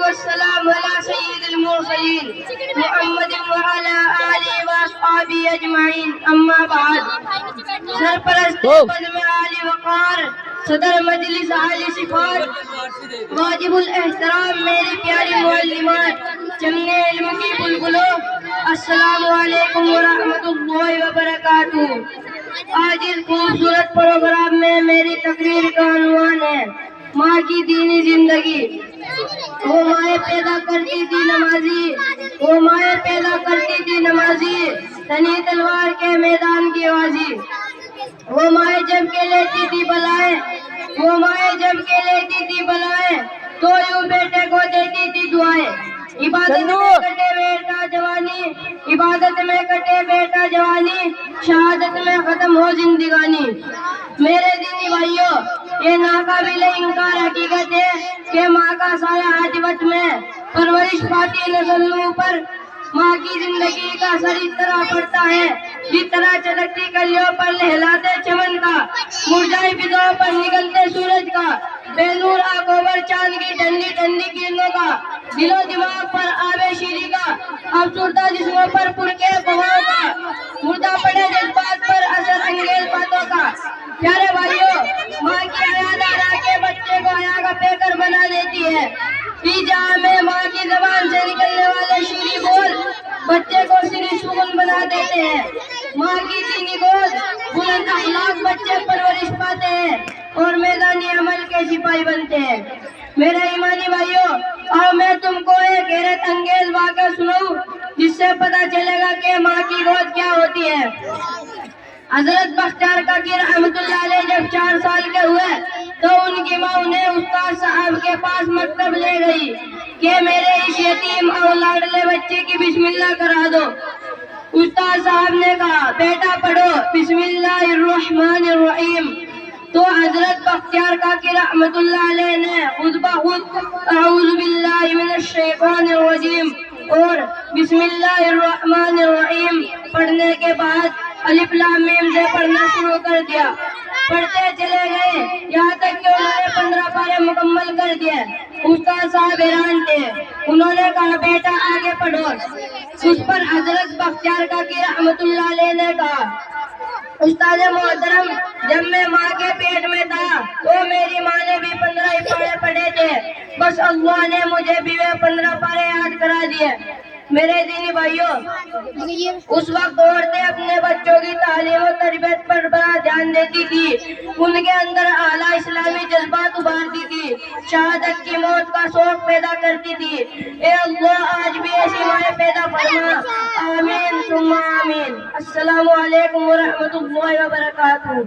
والسلام على سيد المرسلين محمد وعلى آله وأصحابه أجمعين أما بعد سرپرست قدم عالی وقار صدر مجلس عالی صفات واجب الاحترام میری پیاری معلمات چمنے علم کی بلبلوں السلام علیکم ورحمۃ اللہ وبرکاتہ۔ آج اس خوبصورت پروگرام میں میری تقریر کا عنوان ہے ماں کی دینی زندگی۔ وہ مائیں پیدا کرتی تھی نمازی، وہ مائیں پیدا کرتی تھی نمازی، تنی تلوار کے میدان کی بازی۔ وہ مائیں جب کے لیتی تھی بلائیں، وہ مائیں جب کے لیتی تھی بلائیں، تو یوں بیٹے کو دیتی تھی دعائیں۔ عبادت میں کٹے بیٹا جوانی، عبادت میں کٹے بیٹا جوانی، شہادت میں ختم ہو زندگانی۔ میرے دینی بھائیوں، یہ ناقابل انکار حقیقت ہے کہ ماں کا سایہ عاقبت میں پرورش پاتی نسلوں پر ماں کی زندگی کا اثر اس طرح پڑتا ہے جس طرح چلکتی کلیوں پر لہلاتے چمن کا، مرجھائی فضاؤں پر نکلتے سورج کا، بے نور آنکھوں پر چاند کی ٹھنڈی ٹھنڈی کرنوں کا، دل و دماغ پر آب شیری کا، افسردہ جسموں پر پرکے فواؤں کا، مردہ پڑے جذبات پر اثر انگیز باتوں کا۔ پیارے بھائیوں، ماں کی حیا دارا کے بچے کو حیا کا پیکر بنا دیتی ہے۔ فی جہاں میں ماں کی زبان سے نکلنے والے شیریں بول بچے کو سری سخن بنا دیتے ہیں۔ ماں کی دینی گود بلند اخلاق بچے پرورش پاتے ہیں اور میدانی عمل کے سپاہی بنتے ہیں۔ میرے ایمانی بھائیوں، آؤ میں تم کو ایک حیرت انگیز واقعہ سناؤں جس سے پتہ چلے گا کہ ماں کی گود کیا ہوتی ہے۔ حضرت بختیار کاکی رحمت اللہ علیہ جب 4 سال کے ہوئے تو ان کی ماں انہیں استاد صاحب کے پاس مکتب لے گئی کہ میرے اس یتیم اور لاڈلے بچے کی بسم اللہ کرا دو۔ استاد صاحب نے کہا بیٹا پڑھو بسم اللہ الرحمن الرحیم۔ تو حضرت بختیار کاکی رحمت اللہ علیہ نے خود بخود اعوذ باللہ من الشیطان الرجیم اور بسم اللہ الرحمن الرحیم پڑھنے کے بعد الف لام میم سے پڑھنا شروع کر دیا۔ پڑھتے چلے گئے یہاں تک کہ انہوں نے 15 پارے مکمل کر دیے۔ استاد صاحب حیران تھے، انہوں نے کہا بیٹا آگے پڑھو۔ اس پر حضرت بختیار کاکی رحمت اللہ علیہ نے کہا استاد محترم، جب میں ماں کے پیٹ میں تھا تو میری ماں نے بھی 15 ہی پارے پڑھے تھے، بس اللہ نے مجھے بھی وہ 15 پارے یاد کرا دیے۔ میرے دینی بھائیوں، اس وقت عورتیں اپنے بچوں کی تعلیم و تربیت پر بڑا دھیان دیتی تھی، ان کے اندر اعلیٰ اسلامی جذبات ابھارتی تھی، شہادت کی موت کا شوق پیدا کرتی تھی۔ اے اللہ آج بھی ایسی مائیں پیدا فرما، آمین ثم آمین۔ السلام علیکم ورحمۃ اللہ وبرکاتہ۔